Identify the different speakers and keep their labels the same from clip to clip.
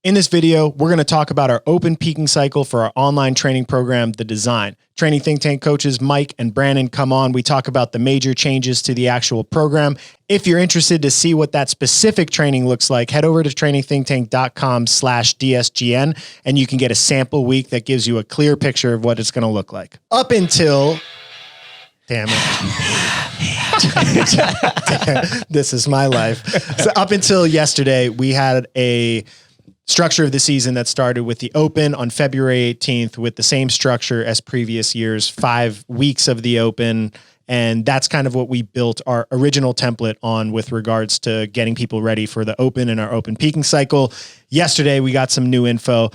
Speaker 1: In this video, we're going to talk about our open peaking cycle for our online training program, The Design. Training Think Tank coaches Mike and Brandon come on. We talk about the major changes to the actual program. If you're interested to see what that specific training looks like, head over to trainingthinktank.com/DSGN and you can get a sample week that gives you a clear picture of what it's going to look like. Up until... Damn it. This is my life. So up until yesterday, we had a structure of the season that started with the Open on February 18th with the same structure as previous years, 5 weeks of the Open. And that's kind of what we built our original template on with regards to getting people ready for the Open and our open peaking cycle. Yesterday, we got some new info.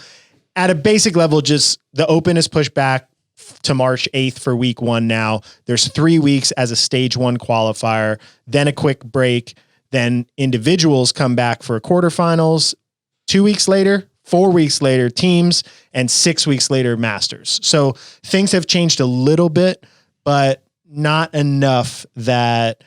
Speaker 1: At a basic level, just the Open is pushed back to March 8th for week 1 now. There's 3 weeks as a stage 1 qualifier, then a quick break, then individuals come back for quarterfinals, 2 weeks later, 4 weeks later, teams, and 6 weeks later, masters. So things have changed a little bit, but not enough that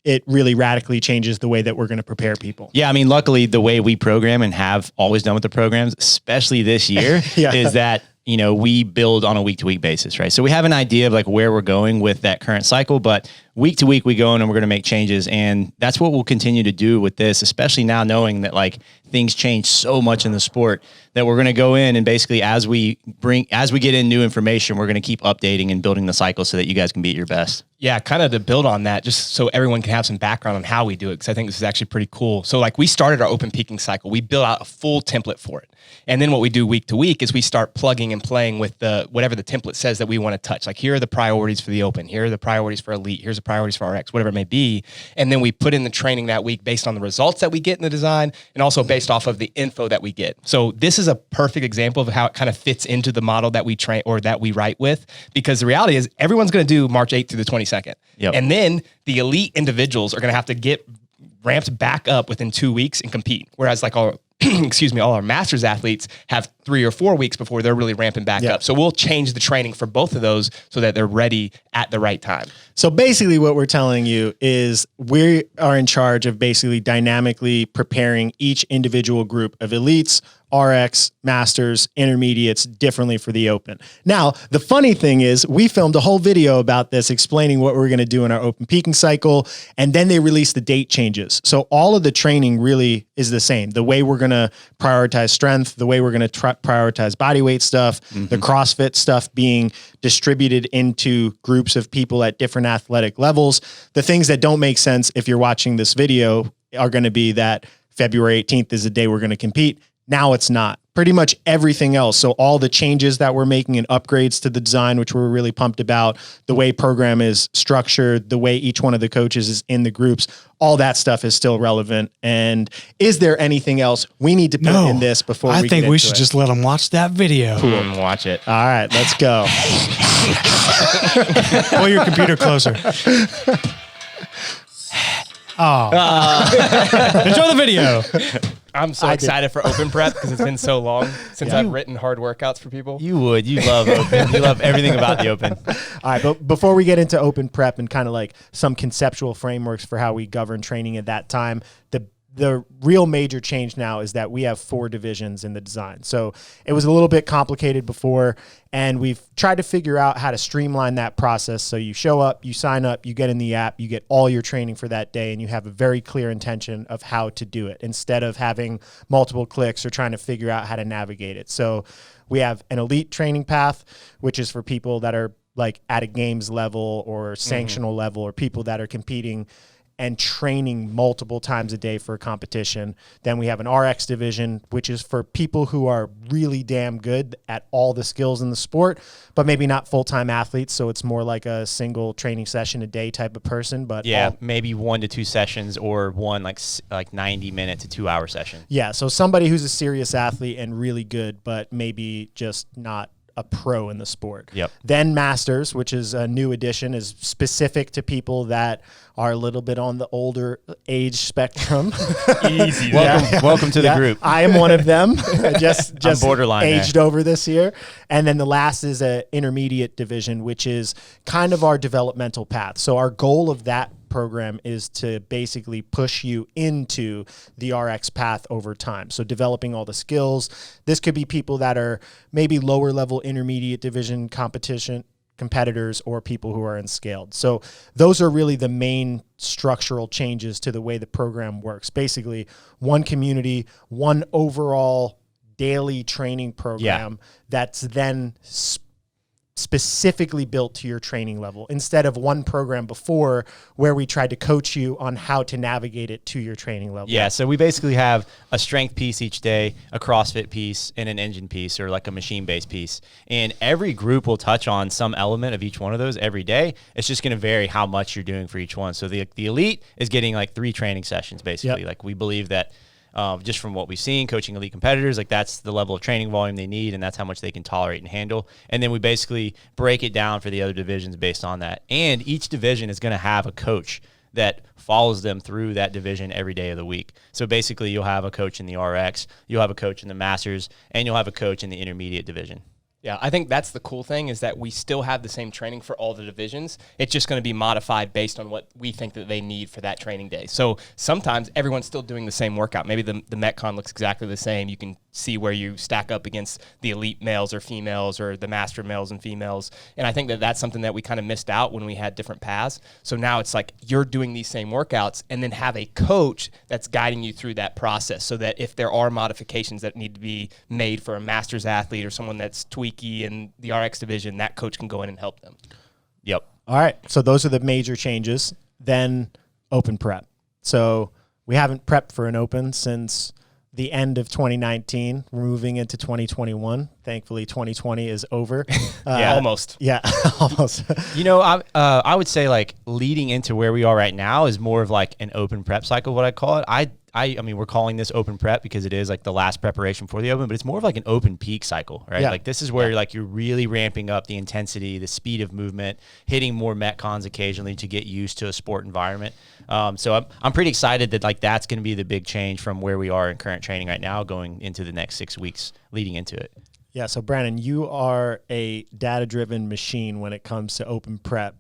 Speaker 1: it really radically changes the way that we're going to prepare people.
Speaker 2: Yeah, I mean, luckily, the way we program and have always done with the programs, especially this year, is that, you know, we build on a week-to-week basis, right? So we have an idea of like where we're going with that current cycle, but week to week we go in and we're going to make changes. And that's what we'll continue to do with this, especially now knowing that like things change so much in the sport that we're going to go in and basically as we get in new information, we're going to keep updating and building the cycle so that you guys can be at your best.
Speaker 3: Yeah, kind of to build on that, just so everyone can have some background on how we do it, because I think this is actually pretty cool. So like we started our open peaking cycle, we built out a full template for it. And then what we do week to week is we start plugging and playing with whatever the template says that we want to touch. Like here are the priorities for the Open, here are the priorities for Elite, here's the priorities for RX, whatever it may be. And then we put in the training that week based on the results that we get in the design and also based off of the info that we get. So this is a perfect example of how it kind of fits into the model that we train or that we write with, because the reality is everyone's going to do March 8th through the 22nd.
Speaker 2: Yep.
Speaker 3: And then the elite individuals are going to have to get ramped back up within 2 weeks and compete. Whereas like all our masters athletes have 3 or 4 weeks before they're really ramping back up. So we'll change the training for both of those so that they're ready at the right time.
Speaker 1: So basically what we're telling you is we are in charge of basically dynamically preparing each individual group of elites, RX, masters, intermediates differently for the Open. Now, the funny thing is we filmed a whole video about this explaining what we're going to do in our open peaking cycle, and then they released the date changes. So all of the training really is the same. The way we're going to prioritize strength, the way we're going to prioritize body weight stuff, the CrossFit stuff being distributed into groups of people at different athletic levels. The things that don't make sense if you're watching this video are going to be that February 18th is the day we're going to compete. Now it's not. Pretty much everything else. So all the changes that we're making and upgrades to the design, which we're really pumped about, the way program is structured, the way each one of the coaches is in the groups, all that stuff is still relevant. And is there anything else we need to put in this before we get into it?
Speaker 4: I think we should just let them watch that video.
Speaker 2: Cool. Watch it.
Speaker 1: All right, let's go.
Speaker 4: Pull your computer closer. Enjoy the video.
Speaker 3: I'm so excited for open prep because it's been so long since I've written hard workouts for people.
Speaker 2: You love Open. You love everything about the Open.
Speaker 1: All right, but before we get into open prep and kind of like some conceptual frameworks for how we govern training at that time, the real major change now is that we have 4 divisions in the design. So it was a little bit complicated before, and we've tried to figure out how to streamline that process. So you show up, you sign up, you get in the app, you get all your training for that day, and you have a very clear intention of how to do it instead of having multiple clicks or trying to figure out how to navigate it. So we have an elite training path, which is for people that are like at a games level or sanctional level, or people that are competing and training multiple times a day for a competition. Then we have an RX division, which is for people who are really damn good at all the skills in the sport, but maybe not full-time athletes. So it's more like a single training session a day type of person. But
Speaker 2: yeah, maybe 1 to 2 sessions or one like 90-minute to 2-hour session.
Speaker 1: Yeah, so somebody who's a serious athlete and really good, but maybe just not a pro in the sport.
Speaker 2: Yep.
Speaker 1: Then Masters, which is a new addition, is specific to people that are a little bit on the older age spectrum.
Speaker 2: Easy. Welcome to the group.
Speaker 1: I am one of them. just
Speaker 2: borderline
Speaker 1: aged over this year. And then the last is a intermediate division, which is kind of our developmental path. So our goal of that program is to basically push you into the RX path over time. So developing all the skills. This could be people that are maybe lower level intermediate division competitors or people who are unscaled. So those are really the main structural changes to the way the program works. Basically, one community, one overall daily training program that's then specifically built to your training level, instead of one program before where we tried to coach you on how to navigate it to your training level.
Speaker 2: Yeah, so we basically have a strength piece each day, a CrossFit piece, and an engine piece, or like a machine-based piece. And every group will touch on some element of each one of those every day. It's just going to vary how much you're doing for each one. So the elite is getting like 3 training sessions, basically.
Speaker 1: Yep.
Speaker 2: Like we believe that just from what we've seen, coaching elite competitors, like that's the level of training volume they need, and that's how much they can tolerate and handle. And then we basically break it down for the other divisions based on that. And each division is going to have a coach that follows them through that division every day of the week. So basically you'll have a coach in the RX, you'll have a coach in the Masters, and you'll have a coach in the intermediate division.
Speaker 3: Yeah, I think that's the cool thing, is that we still have the same training for all the divisions. It's just going to be modified based on what we think that they need for that training day. So sometimes everyone's still doing the same workout. Maybe the Metcon looks exactly the same. You can see where you stack up against the elite males or females or the master males and females. And I think that that's something that we kind of missed out when we had different paths. So now it's like you're doing these same workouts and then have a coach that's guiding you through that process, so that if there are modifications that need to be made for a master's athlete or someone that's tweaky in the RX division, that coach can go in and help them.
Speaker 2: Yep.
Speaker 1: All right. So those are the major changes. Then open prep. So we haven't prepped for an open since the end of 2019. We're moving into 2021. Thankfully, 2020 is over.
Speaker 3: Almost.
Speaker 1: Yeah, almost.
Speaker 2: You know, I would say like leading into where we are right now is more of like an open prep cycle, what I call it. I mean, we're calling this open prep because it is like the last preparation for the open, but it's more of like an open peak cycle, right?
Speaker 1: Yeah.
Speaker 2: Like this is where you're really ramping up the intensity, the speed of movement, hitting more Metcons occasionally to get used to a sport environment. So I'm pretty excited that like that's going to be the big change from where we are in current training right now going into the next 6 weeks leading into it.
Speaker 1: Yeah, so Brandon, you are a data-driven machine when it comes to open prep,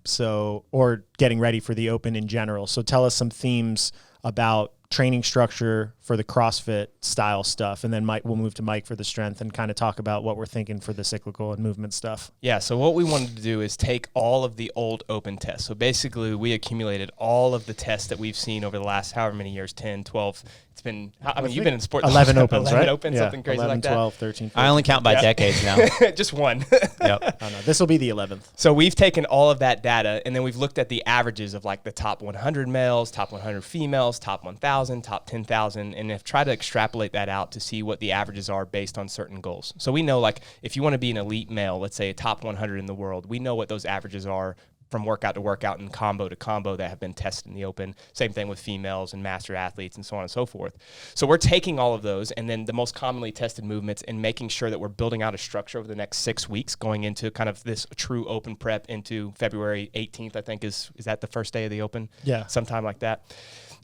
Speaker 1: or getting ready for the open in general. So tell us some themes about training structure for the CrossFit style stuff, and then we'll move to Mike for the strength and kind of talk about what we're thinking for the cyclical and movement stuff.
Speaker 3: Yeah, so what we wanted to do is take all of the old open tests. So basically we accumulated all of the tests that we've seen over the last however many years, 10, 12. It's been, I mean, you've been in sports.
Speaker 1: 11 opens,
Speaker 3: 11
Speaker 1: right?
Speaker 3: opens, something crazy
Speaker 1: 11,
Speaker 3: like that.
Speaker 1: 12, 13, 14.
Speaker 2: I only count by decades now.
Speaker 3: Just one.
Speaker 2: Yep.
Speaker 1: Oh, no, this will be the 11th.
Speaker 3: So we've taken all of that data, and then we've looked at the averages of like the top 100 males, top 100 females, top 1,000, top 10,000, and have tried to extrapolate that out to see what the averages are based on certain goals. So we know, like, if you want to be an elite male, let's say a top 100 in the world, we know what those averages are from workout to workout and combo to combo that have been tested in the open. Same thing with females and master athletes and so on and so forth. So we're taking all of those and then the most commonly tested movements and making sure that we're building out a structure over the next 6 weeks, going into kind of this true open prep into February 18th, I think is that the first day of the open?
Speaker 1: Yeah.
Speaker 3: Sometime like that.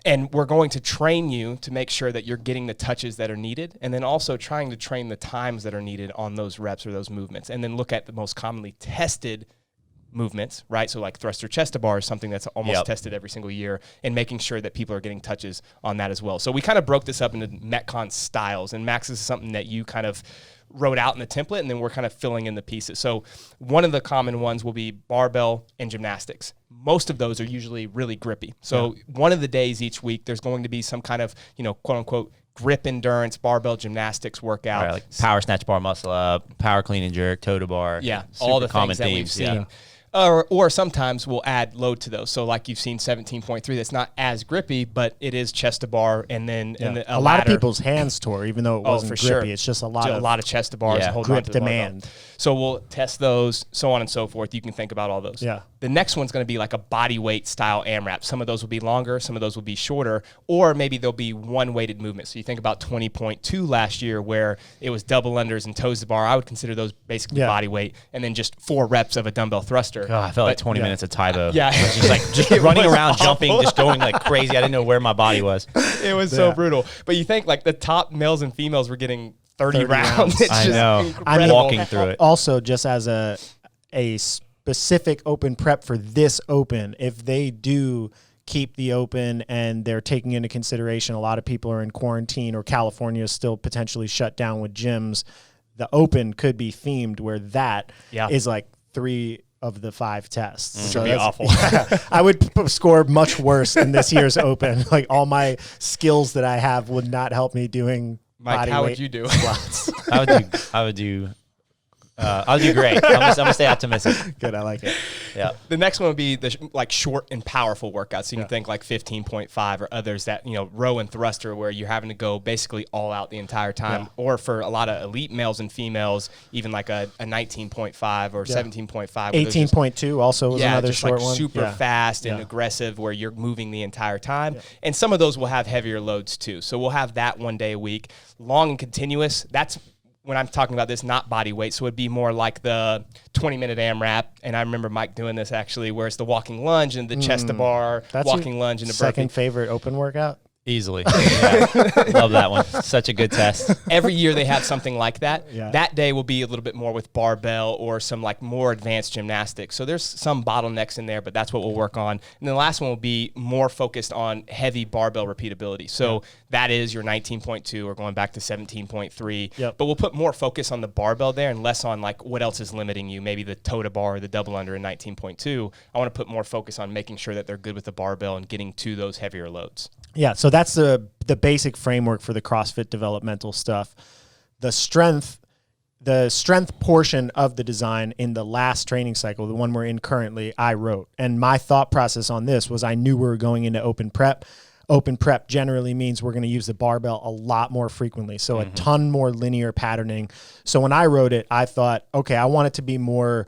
Speaker 3: And we're going to train you to make sure that you're getting the touches that are needed, and then also trying to train the times that are needed on those reps or those movements, and then look at the most commonly tested movements, right? So like thruster chest to bar is something that's almost tested every single year, and making sure that people are getting touches on that as well. So we kind of broke this up into Metcon styles, and Max, this is something that you kind of wrote out in the template, and then we're kind of filling in the pieces. So one of the common ones will be barbell and gymnastics. Most of those are usually really grippy. So one of the days each week, there's going to be some kind of, quote unquote, grip endurance barbell gymnastics workout.
Speaker 2: Right, like power snatch bar muscle up, power clean and jerk, toe to bar.
Speaker 3: Yeah,
Speaker 2: Super
Speaker 3: all the
Speaker 2: common
Speaker 3: things that we've
Speaker 2: themes.
Speaker 3: seen.
Speaker 2: Yeah.
Speaker 3: Or sometimes we'll add load to those. So like you've seen 17.3, that's not as grippy, but it is chest to bar, and then
Speaker 1: a lot of people's hands tore, even though it wasn't grippy.
Speaker 3: Sure.
Speaker 1: It's just a
Speaker 3: lot of chest to bars, and
Speaker 1: grip demand.
Speaker 3: So we'll test those, so on and so forth. You can think about all those.
Speaker 1: Yeah.
Speaker 3: The next one's going to be like a body weight style AMRAP. Some of those will be longer, some of those will be shorter, or maybe there'll be one weighted movement. So you think about 20.2 last year, where it was double unders and toes to bar. I would consider those basically body weight, and then just 4 reps of a dumbbell thruster.
Speaker 2: God, I felt like 20 minutes of Tybo.
Speaker 3: Yeah.
Speaker 2: Just running around, jumping, just going like crazy. I didn't know where my body was.
Speaker 3: It was so brutal. But you think like the top males and females were getting 30 rounds. It's
Speaker 2: I
Speaker 3: just
Speaker 2: know.
Speaker 3: incredible.
Speaker 2: I'm walking through it.
Speaker 1: Also, just as a specific open prep for this open, if they do keep the open and they're taking into consideration a lot of people are in quarantine or California is still potentially shut down with gyms, the open could be themed where that is like 3 of the 5 tests.
Speaker 3: So that's awful.
Speaker 1: I would score much worse in this year's open. Like all my skills that I have would not help me doing
Speaker 3: Mike,
Speaker 1: body
Speaker 3: how
Speaker 1: weight
Speaker 3: would you do?
Speaker 1: squats.
Speaker 2: I would do great. I'm gonna stay optimistic.
Speaker 1: Good, I like it.
Speaker 2: Yeah.
Speaker 3: The next one would be the like short and powerful workouts. So you can think like 15.5 or others that, row and thruster where you're having to go basically all out the entire time. Or for a lot of elite males and females, even like a 19.5 or 17.5.
Speaker 1: 18.2 also was another
Speaker 3: just
Speaker 1: short
Speaker 3: like
Speaker 1: one.
Speaker 3: super fast and aggressive where you're moving the entire time. And some of those will have heavier loads too. So we'll have that one day a week. Long and continuous, that's when I'm talking about this, not body weight. So it'd be more like the 20-minute AMRAP. And I remember Mike doing this actually, where it's the walking lunge and the chest to bar, walking lunge and the burpee.
Speaker 1: Second favorite open workout?
Speaker 2: Easily. Yeah. Love that one. Such a good test.
Speaker 3: Every year they have something like that.
Speaker 1: Yeah.
Speaker 3: That day will be a little bit more with barbell or some like more advanced gymnastics. So there's some bottlenecks in there, but that's what we'll work on. And then the last one will be more focused on heavy barbell repeatability. So that is your 19.2 or going back to 17.3.
Speaker 1: Yep.
Speaker 3: But we'll put more focus on the barbell there and less on like what else is limiting you, maybe the toe to bar or the double under in 19.2. I want to put more focus on making sure that they're good with the barbell and getting to those heavier loads.
Speaker 1: Yeah, so that's the basic framework for the CrossFit developmental stuff. The strength portion of the design in the last training cycle, the one we're in currently, I wrote. And my thought process on this was I knew we were going into open prep. Open prep generally means we're going to use the barbell a lot more frequently. So a ton more linear patterning. So when I wrote it, I thought, okay, I want it to be more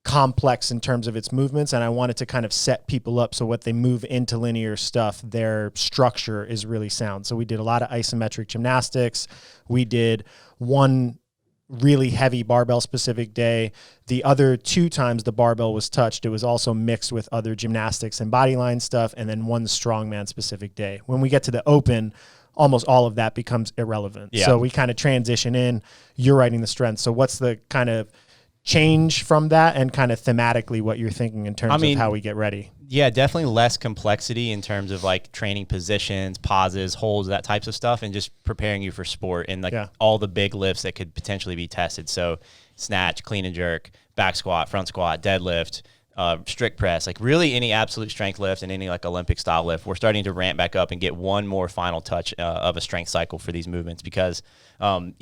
Speaker 1: complex in terms of its movements, and I wanted to kind of set people up so what they move into linear stuff, their structure is really sound. So we did a lot of isometric gymnastics. We did one really heavy barbell specific day. The other 2 times the barbell was touched, it was also mixed with other gymnastics and bodyline stuff, and then one strongman specific day. When we get to the open, almost all of that becomes irrelevant.
Speaker 2: Yeah.
Speaker 1: So we kind of transition in, you're writing the strength. So what's the kind of change from that and kind of thematically what you're thinking in terms of how we get ready?
Speaker 2: Yeah, definitely less complexity in terms of like training positions, pauses, holds, that types of stuff, and just preparing you for sport and like all the big lifts that could potentially be tested. So snatch, clean and jerk, back squat, front squat, deadlift, strict press, like really any absolute strength lift and any like Olympic style lift. We're starting to ramp back up and get one more final touch of a strength cycle for these movements because, like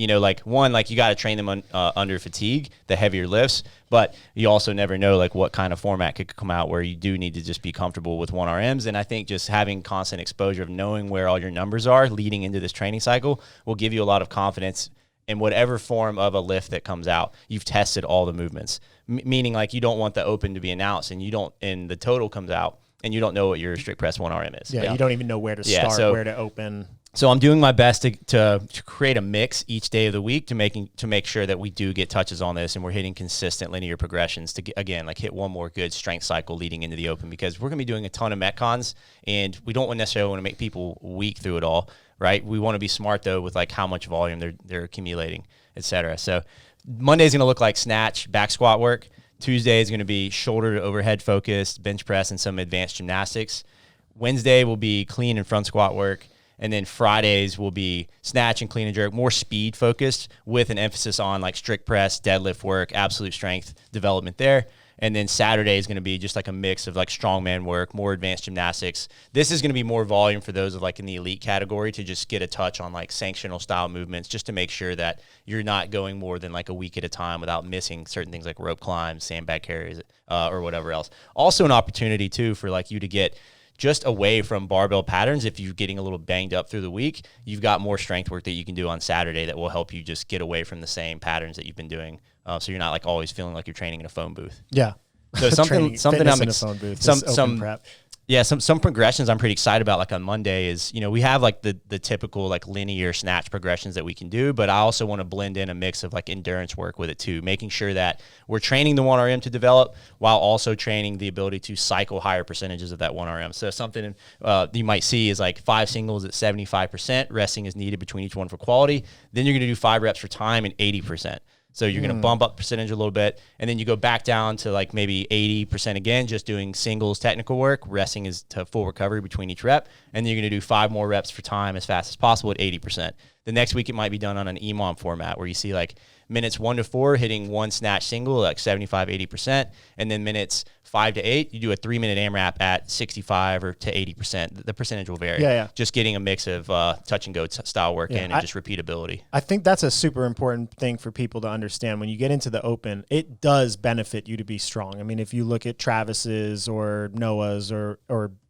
Speaker 2: you got to train them under fatigue, the heavier lifts, but you also never know like what kind of format could come out where you do need to just be comfortable with 1RMs. And I think just having constant exposure of knowing where all your numbers are leading into this training cycle will give you a lot of confidence in whatever form of a lift that comes out. You've tested all the movements, meaning like you don't want the open to be announced and the total comes out and you don't know what your strict press 1RM is.
Speaker 1: Yeah, you don't even know where to start, where to open.
Speaker 2: So I'm doing my best to create a mix each day of the week to make sure that we do get touches on this and we're hitting consistent linear progressions to again like hit one more good strength cycle leading into the open, because we're going to be doing a ton of Metcons and we don't necessarily want to make people weak through it all, right? We want to be smart though with like how much volume they're accumulating, etc. So Monday's going to look like snatch, back squat work. Tuesday is going to be shoulder to overhead focused, bench press and some advanced gymnastics. Wednesday will be clean and front squat work. And then Fridays will be snatch and clean and jerk, more speed focused with an emphasis on like strict press, deadlift work, absolute strength development there. And then Saturday is going to be just like a mix of like strongman work, more advanced gymnastics. This is going to be more volume for those of like in the elite category to just get a touch on like sanctional style movements, just to make sure that you're not going more than like a week at a time without missing certain things like rope climbs, sandbag carries, or whatever else. Also an opportunity too for like you to get just away from barbell patterns. If you're getting a little banged up through the week, you've got more strength work that you can do on Saturday that will help you just get away from the same patterns that you've been doing. So you're not like always feeling like you're training in a phone booth.
Speaker 1: Yeah.
Speaker 2: So something I'm
Speaker 1: in a phone booth, some prep.
Speaker 2: Yeah, some progressions I'm pretty excited about. Like on Monday is, we have like the typical like linear snatch progressions that we can do, but I also want to blend in a mix of like endurance work with it too, making sure that we're training the 1RM to develop while also training the ability to cycle higher percentages of that 1RM. So something you might see is like 5 singles at 75%, resting is needed between each one for quality. Then you're going to do 5 reps for time and 80%. So you're going to bump up percentage a little bit, and then you go back down to like maybe 80% again, just doing singles technical work. Resting is to full recovery between each rep, and then you're going to do 5 more reps for time as fast as possible at 80%. The next week it might be done on an EMOM format where you see like minutes 1 to 4 hitting 1 snatch single like 75-80%, and then minutes 5 to 8 you do a 3-minute AMRAP at 65 or to 80%. The percentage will vary. Just getting a mix of touch and go style work in and just repeatability.
Speaker 1: I think that's a super important thing for people to understand. When you get into the open, it does benefit you to be strong. I mean, if you look at Travis's or Noah's or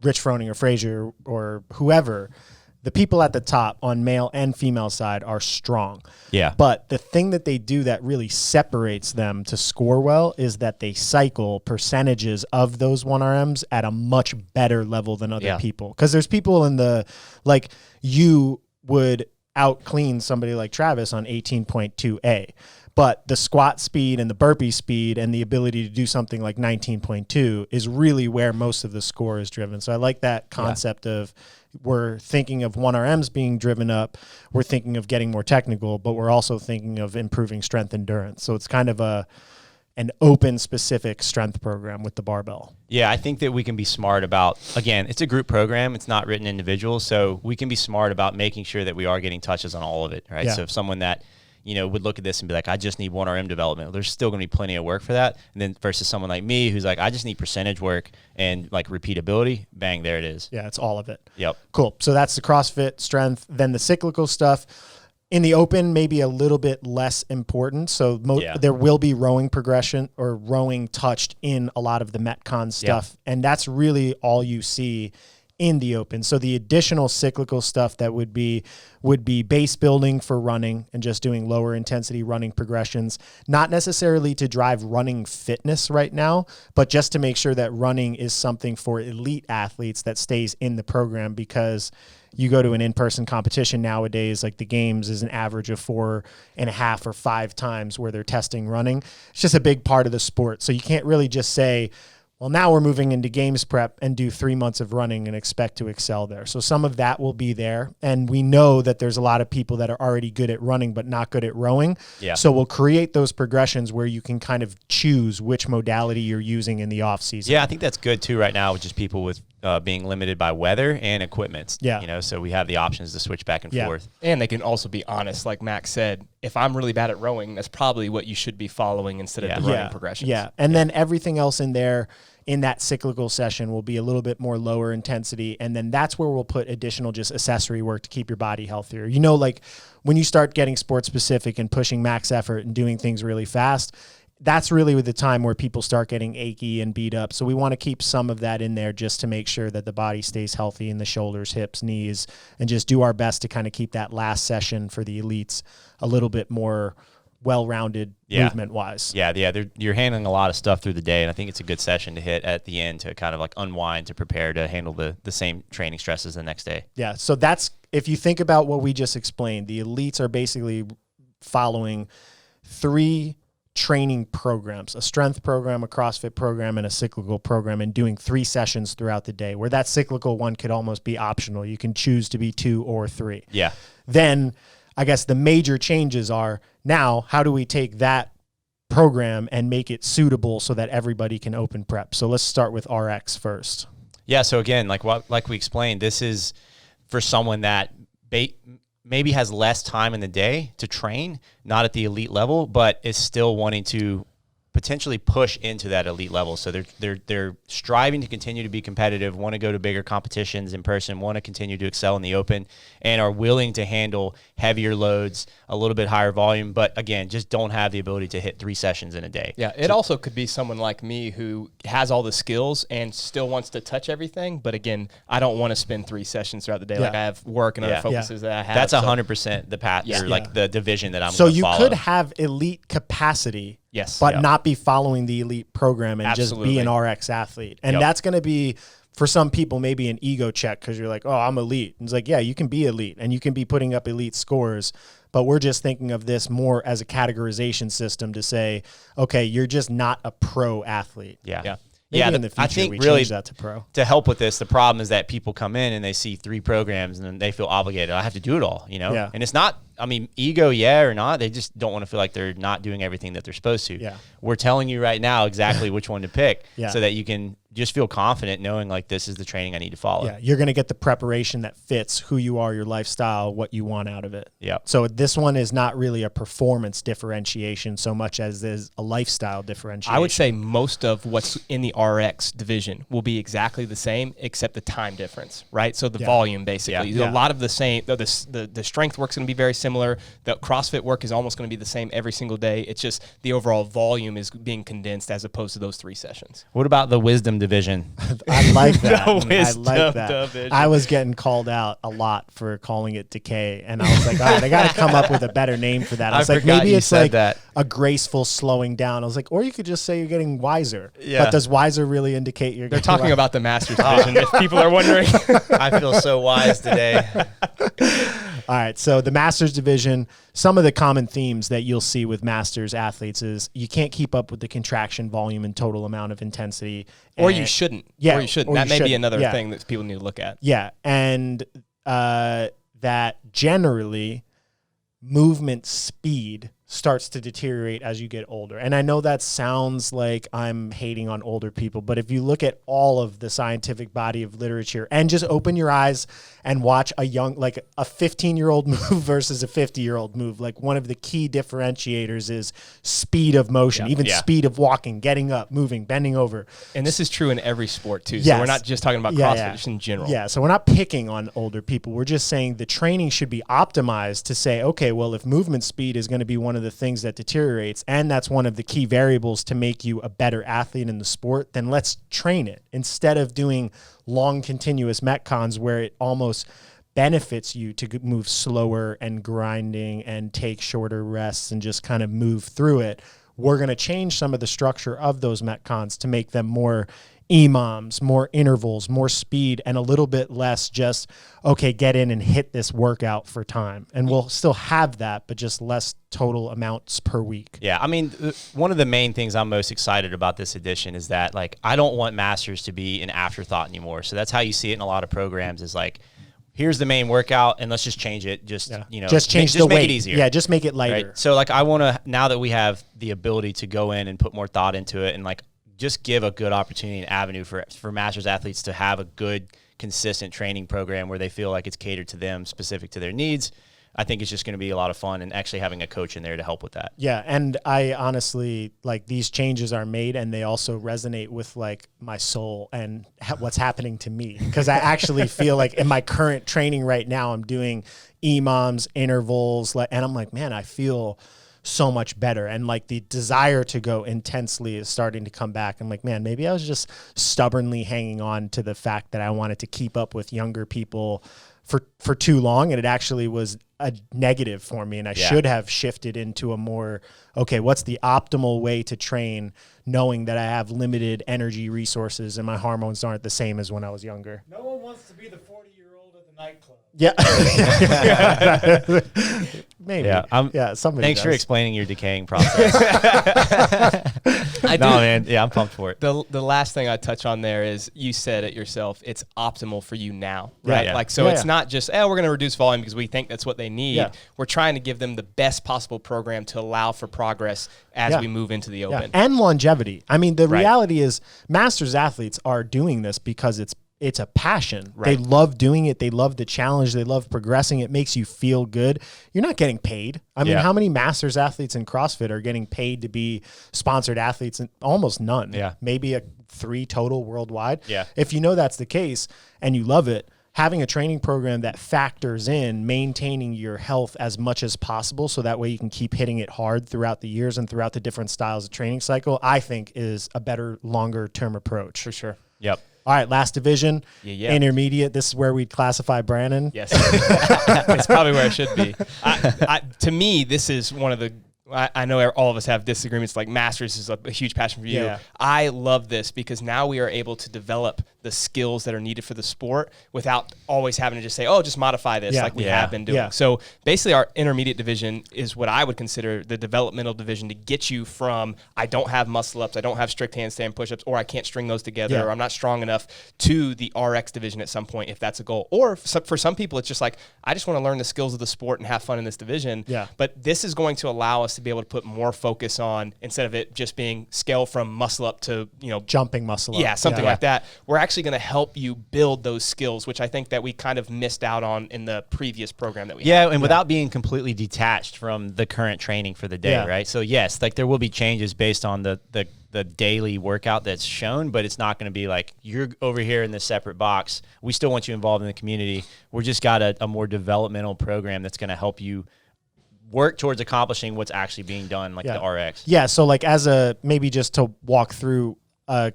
Speaker 1: Rich Froning or Frazier or whoever, the people at the top on male and female side are strong.
Speaker 2: Yeah.
Speaker 1: But the thing that they do that really separates them to score well is that they cycle percentages of those 1RMs at a much better level than other people. Because there's people in the, like, you would out clean somebody like Travis on 18.2A. But the squat speed and the burpee speed and the ability to do something like 19.2 is really where most of the score is driven. So I like that concept of, we're thinking of 1RMs being driven up, we're thinking of getting more technical, but we're also thinking of improving strength endurance. So it's kind of an open specific strength program with the barbell.
Speaker 2: Yeah, I think that we can be smart about, again, it's a group program. It's not written individual. So we can be smart about making sure that we are getting touches on all of it, right?
Speaker 1: Yeah.
Speaker 2: So if someone that, you know, would look at this and be like, I just need 1RM development, well, there's still going to be plenty of work for that. And then versus someone like me who's like, I just need percentage work and like repeatability, bang, there it is.
Speaker 1: Yeah, it's all of it.
Speaker 2: Yep.
Speaker 1: Cool. So that's the CrossFit strength. Then the cyclical stuff. In the open, maybe a little bit less important. So there will be rowing progression or rowing touched in a lot of the Metcon stuff. And that's really all you see in the open. So the additional cyclical stuff that would be base building for running and just doing lower intensity running progressions, not necessarily to drive running fitness right now, but just to make sure that running is something for elite athletes that stays in the program. Because you go to an in-person competition nowadays, like the games is an average of 4.5 or 5 times where they're testing running. It's just a big part of the sport. So you can't really just say, well, now we're moving into games prep and do 3 months of running and expect to excel there. So some of that will be there. And we know that there's a lot of people that are already good at running but not good at rowing.
Speaker 2: Yeah.
Speaker 1: So we'll create those progressions where you can kind of choose which modality you're using in the off season.
Speaker 2: Yeah, I think that's good too right now with just people with being limited by weather and equipment.
Speaker 1: Yeah.
Speaker 2: You know, so we have the options to switch back and forth.
Speaker 3: And they can also be honest, like Max said, if I'm really bad at rowing, that's probably what you should be following instead of the running progressions.
Speaker 1: Yeah. And then everything else in there in that cyclical session will be a little bit more lower intensity. And then that's where we'll put additional just accessory work to keep your body healthier. You know, like when you start getting sport specific and pushing max effort and doing things really fast, that's really the time where people start getting achy and beat up. So we want to keep some of that in there just to make sure that the body stays healthy in the shoulders, hips, knees, and just do our best to kind of keep that last session for the elites a little bit more well-rounded movement-wise.
Speaker 2: You're handling a lot of stuff through the day, and I think it's a good session to hit at the end to kind of like unwind, to prepare to handle the same training stresses the next day.
Speaker 1: Yeah, so that's, if you think about what we just explained, the elites are basically following 3 training programs, a strength program, a CrossFit program, and a cyclical program, and doing 3 sessions throughout the day, where that cyclical one could almost be optional. You can choose to be 2 or 3.
Speaker 2: Yeah.
Speaker 1: Then I guess the major changes are, now how do we take that program and make it suitable so that everybody can open prep? So let's start with RX first.
Speaker 2: Yeah. So again, like we explained, this is for someone that maybe has less time in the day to train, not at the elite level, but is still wanting to potentially push into that elite level. So they're striving to continue to be competitive, want to go to bigger competitions in person, want to continue to excel in the open, and are willing to handle heavier loads, a little bit higher volume, but again, just don't have the ability to hit 3 sessions in a day.
Speaker 3: Yeah, it also could be someone like me who has all the skills and still wants to touch everything, but again, I don't want to spend 3 sessions throughout the day. Like I have work and other focuses that I have.
Speaker 2: That's 100% the path, or like the division that I'm
Speaker 1: so
Speaker 2: going to
Speaker 1: follow. So
Speaker 2: you
Speaker 1: could have elite capacity,
Speaker 3: yes,
Speaker 1: but not be following the elite program and just be an RX athlete. And that's going to be, for some people, maybe an ego check, because you're like, oh, I'm elite. And it's like, yeah, you can be elite and you can be putting up elite scores, but we're just thinking of this more as a categorization system to say, okay, you're just not a pro athlete.
Speaker 2: Yeah.
Speaker 1: Maybe in the future,
Speaker 2: I think
Speaker 1: we
Speaker 2: really
Speaker 1: change that to pro.
Speaker 2: To help with this, the problem is that people come in and they see 3 programs and then they feel obligated. I have to do it all, you know?
Speaker 1: Yeah.
Speaker 2: And it's not I mean, ego, yeah or not, they just don't want to feel like they're not doing everything that they're supposed to.
Speaker 1: Yeah.
Speaker 2: We're telling you right now exactly which one to pick so that you can just feel confident knowing like this is the training I need to follow.
Speaker 1: Yeah, you're going to get the preparation that fits who you are, your lifestyle, what you want out of it.
Speaker 2: Yeah.
Speaker 1: So this one is not really a performance differentiation so much as is a lifestyle differentiation.
Speaker 3: I would say most of what's in the RX division will be exactly the same except the time difference, right? So the volume basically.
Speaker 1: Yeah.
Speaker 3: A lot of the same, the strength work's going to be very similar. The CrossFit work is almost going to be the same every single day. It's just the overall volume is being condensed as opposed to those 3 sessions.
Speaker 2: What about the wisdom division?
Speaker 1: I like that.
Speaker 2: The
Speaker 1: I
Speaker 2: wisdom
Speaker 1: like that.
Speaker 2: division.
Speaker 1: I was getting called out a lot for calling it decay, and I was like, all right, I got to come up with a better name for that. I was like,
Speaker 2: forgot
Speaker 1: maybe
Speaker 2: you
Speaker 1: it's
Speaker 2: said
Speaker 1: like
Speaker 2: that.
Speaker 1: a graceful slowing down. I was like, or you could just say you're getting wiser.
Speaker 2: Yeah.
Speaker 1: But does wiser really indicate you're
Speaker 3: They're
Speaker 1: getting
Speaker 3: talking
Speaker 1: wiser?
Speaker 3: about the Masters division, if people are wondering.
Speaker 2: I feel so wise today.
Speaker 1: All right, so the Masters division, some of the common themes that you'll see with Masters athletes is you can't keep up with the contraction volume and total amount of intensity.
Speaker 3: Or you shouldn't.
Speaker 1: Yeah,
Speaker 3: Or you shouldn't.
Speaker 1: or
Speaker 3: That
Speaker 1: you
Speaker 3: may be
Speaker 1: shouldn't.
Speaker 3: another
Speaker 1: Yeah.
Speaker 3: thing that people need to look at.
Speaker 1: Yeah, and that generally movement speed starts to deteriorate as you get older. And I know that sounds like I'm hating on older people, but if you look at all of the scientific body of literature and just open your eyes and watch a young, like a 15-year-old move versus a 50-year-old move, like one of the key differentiators is speed of motion, even speed of walking, getting up, moving, bending over.
Speaker 3: And this is true in every sport too. So
Speaker 1: Yes.
Speaker 3: we're not just talking about CrossFit, just in general.
Speaker 1: Yeah, so we're not picking on older people. We're just saying the training should be optimized to say, okay, well, if movement speed is going to be one of the things that deteriorates, and that's one of the key variables to make you a better athlete in the sport, then let's train it instead of doing long continuous metcons where it almost benefits you to move slower and grinding and take shorter rests and just kind of move through it. We're going to change some of the structure of those metcons to make them more EMOMs, more intervals, more speed, and a little bit less just, okay, get in and hit this workout for time. And we'll still have that, but just less total amounts per week.
Speaker 2: Yeah, I mean, one of the main things I'm most excited about this edition is that, like, I don't want Masters to be an afterthought anymore. So that's how you see it in a lot of programs is like, here's the main workout and let's just change it. Just, you know,
Speaker 1: just change
Speaker 2: just
Speaker 1: the
Speaker 2: make
Speaker 1: weight.
Speaker 2: it easier.
Speaker 1: Yeah, just make it lighter.
Speaker 2: Right? So like, I want to, now that we have the ability to go in and put more thought into it and like, just give a good opportunity and avenue for Masters athletes to have a good, consistent training program where they feel like it's catered to them, specific to their needs. I think it's just going to be a lot of fun and actually having a coach in there to help with that.
Speaker 1: Yeah, and I honestly, like, these changes are made and they also resonate with like my soul and what's happening to me, because I actually feel like in my current training right now, I'm doing EMOMs, intervals, and I'm like, man, I feel so much better. And like the desire to go intensely is starting to come back. I'm like, man, maybe I was just stubbornly hanging on to the fact that I wanted to keep up with younger people for too long. And it actually was a negative for me. And I should have shifted into a more, okay, what's the optimal way to train, knowing that I have limited energy resources and my hormones aren't the same as when I was younger.
Speaker 4: No one wants to be the 40-year-old at the nightclub.
Speaker 1: Yeah. Maybe.
Speaker 2: Yeah.
Speaker 1: Somebody
Speaker 2: Thanks for
Speaker 1: does.
Speaker 2: explaining your decaying process. Man. Yeah, I'm pumped for it.
Speaker 3: The last thing I touch on there is you said it yourself. It's optimal for you now, right?
Speaker 2: Yeah.
Speaker 3: Like, so it's not just, we're going to reduce volume because we think that's what they need.
Speaker 1: Yeah.
Speaker 3: We're trying to give them the best possible program to allow for progress as we move into the open.
Speaker 1: And longevity. I mean, the reality is Masters athletes are doing this because it's a passion.
Speaker 3: Right.
Speaker 1: They love doing it. They love the challenge. They love progressing. It makes you feel good. You're not getting paid. I mean, how many Masters athletes in CrossFit are getting paid to be sponsored athletes? And almost none.
Speaker 2: Yeah.
Speaker 1: Maybe 3 total worldwide.
Speaker 2: Yeah.
Speaker 1: If you know that's the case and you love it, having a training program that factors in maintaining your health as much as possible so that way you can keep hitting it hard throughout the years and throughout the different styles of training cycle, I think is a better, longer term approach.
Speaker 3: For sure.
Speaker 2: Yep.
Speaker 1: All right, last division,
Speaker 3: Yeah.
Speaker 1: intermediate. This is where we'd classify Brandon.
Speaker 3: Yes. It's probably where I should be. To me, this is one of the I know all of us have disagreements, like Masters is a huge passion for you.
Speaker 1: Yeah.
Speaker 3: I love this because now we are able to develop the skills that are needed for the sport without always having to just say, oh, just modify this like we have been doing.
Speaker 1: Yeah.
Speaker 3: So basically our intermediate division is what I would consider the developmental division to get you from, I don't have muscle ups, I don't have strict handstand push-ups, or I can't string those together, or I'm not strong enough, to the RX division at some point if that's a goal. Or for some people, it's just like, I just want to learn the skills of the sport and have fun in this division.
Speaker 1: Yeah.
Speaker 3: But this is going to allow us to be able to put more focus on, instead of it just being scale from muscle up to,
Speaker 1: jumping muscle up.
Speaker 3: yeah, something like that. We're actually going to help you build those skills, which I think that we kind of missed out on in the previous program that we had.
Speaker 2: And without being completely detached from the current training for the day, right? So yes, like there will be changes based on the daily workout that's shown, but it's not going to be like you're over here in this separate box. We still want you involved in the community. We're just got a more developmental program that's going to help you work towards accomplishing what's actually being done, like the RX.
Speaker 1: Yeah. So like maybe just to walk through a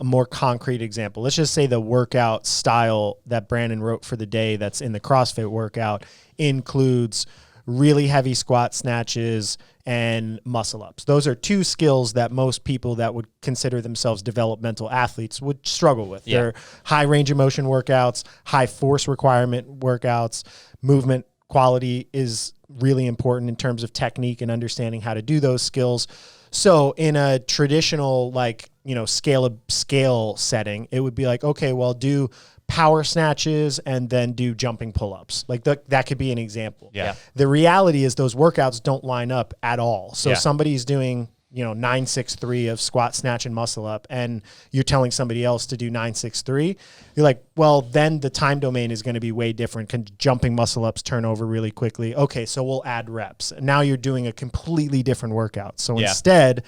Speaker 1: more concrete example, let's just say the workout style that Brandon wrote for the day that's in the CrossFit workout includes really heavy squat snatches and muscle ups. Those are two skills that most people that would consider themselves developmental athletes would struggle with.
Speaker 2: Yeah.
Speaker 1: They're high range of motion workouts, high force requirement workouts. Movement quality is really important in terms of technique and understanding how to do those skills. So in a traditional, scale setting, it would be like, okay, well, do power snatches and then do jumping pull-ups. Like that could be an example.
Speaker 2: Yeah.
Speaker 1: The reality is those workouts don't line up at all. So somebody's doing, 963 of squat, snatch, and muscle up, and you're telling somebody else to do 963. You're like, well, then the time domain is going to be way different. Can jumping muscle ups turn over really quickly? Okay, so we'll add reps. And now you're doing a completely different workout. So instead,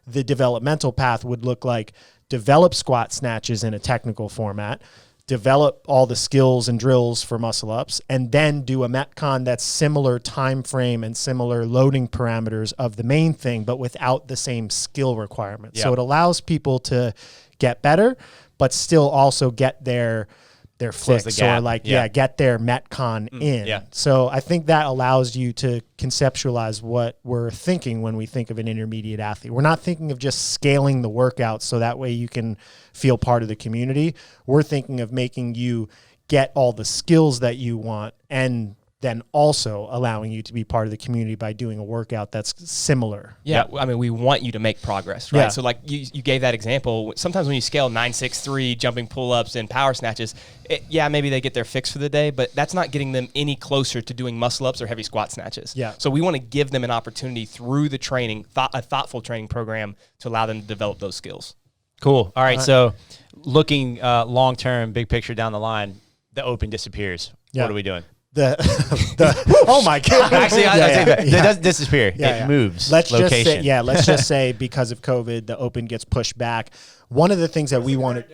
Speaker 1: the developmental path would look like develop squat snatches in a technical format, develop all the skills and drills for muscle ups, and then do a Metcon that's similar time frame and similar loading parameters of the main thing, but without the same skill requirements. So it allows people to get better, but still also get their fix or get their Metcon in.
Speaker 2: Yeah.
Speaker 1: So I think that allows you to conceptualize what we're thinking when we think of an intermediate athlete. We're not thinking of just scaling the workout so that way you can feel part of the community. We're thinking of making you get all the skills that you want and then also allowing you to be part of the community by doing a workout that's similar.
Speaker 3: Yeah, I mean, we want you to make progress, right?
Speaker 1: Yeah.
Speaker 3: So like you gave that example. Sometimes when you scale 963 jumping pull-ups and power snatches, maybe they get their fix for the day, but that's not getting them any closer to doing muscle-ups or heavy squat snatches.
Speaker 1: Yeah.
Speaker 3: So we want to give them an opportunity through the training, a thoughtful training program to allow them to develop those skills.
Speaker 2: Cool. All right. So looking long-term, big picture down the line, the open disappears.
Speaker 1: Yeah.
Speaker 2: What are we doing?
Speaker 1: Oh my God.
Speaker 2: Actually, it doesn't disappear. It moves.
Speaker 1: Let's
Speaker 2: location.
Speaker 1: let's just say because of COVID, the open gets pushed back. One of the things that we wanted,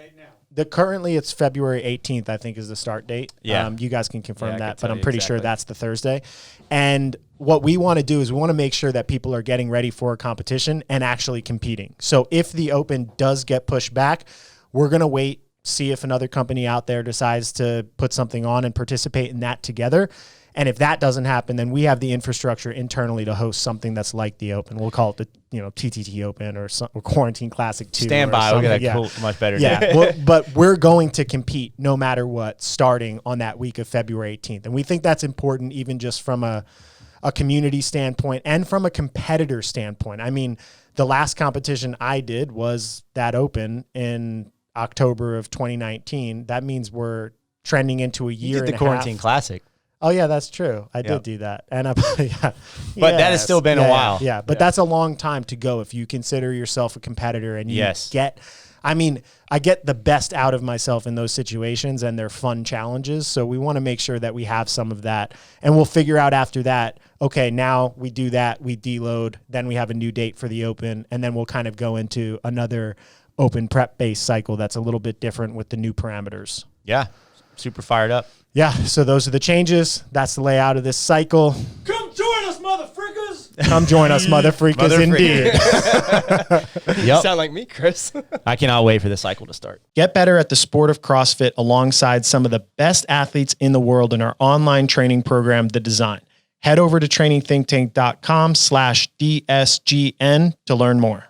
Speaker 1: currently it's February 18th, I think is the start date.
Speaker 2: Yeah.
Speaker 1: You guys can confirm that, but
Speaker 3: tell
Speaker 1: I'm
Speaker 3: you
Speaker 1: pretty sure
Speaker 3: exactly.
Speaker 1: that's the Thursday. And what we want to do is we want to make sure that people are getting ready for a competition and actually competing. So if the open does get pushed back, we're going to wait, see if another company out there decides to put something on and participate in that together. And if that doesn't happen, then we have the infrastructure internally to host something that's like the open. We'll call it the TTT Open or Quarantine Classic 2.
Speaker 2: Stand by. We'll get that cool, much better.
Speaker 1: Yeah, but we're going to compete no matter what, starting on that week of February 18th. And we think that's important even just from a community standpoint and from a competitor standpoint. I mean, the last competition I did was that open in October of 2019. That means we're trending into a year and a half.
Speaker 2: The Quarantine Classic.
Speaker 1: Oh yeah, that's true. I did do that, and
Speaker 2: but that has still been a while.
Speaker 1: Yeah, but that's a long time to go if you consider yourself a competitor and you get. I mean, I get the best out of myself in those situations, and they're fun challenges. So we want to make sure that we have some of that, and we'll figure out after that. Okay, now we do that, we deload, then we have a new date for the open, and then we'll kind of go into another open prep based cycle that's a little bit different with the new parameters.
Speaker 2: Yeah, super fired up.
Speaker 1: Yeah, so those are the changes. That's the layout of this cycle.
Speaker 4: Come join us, motherfreakers!
Speaker 1: Come join us, motherfreakers, indeed.
Speaker 2: Yep.
Speaker 3: Sound like me, Chris.
Speaker 2: I cannot wait for the cycle to start.
Speaker 1: Get better at the sport of CrossFit alongside some of the best athletes in the world in our online training program, The Design. Head over to trainingthinktank.com/DSGN to learn more.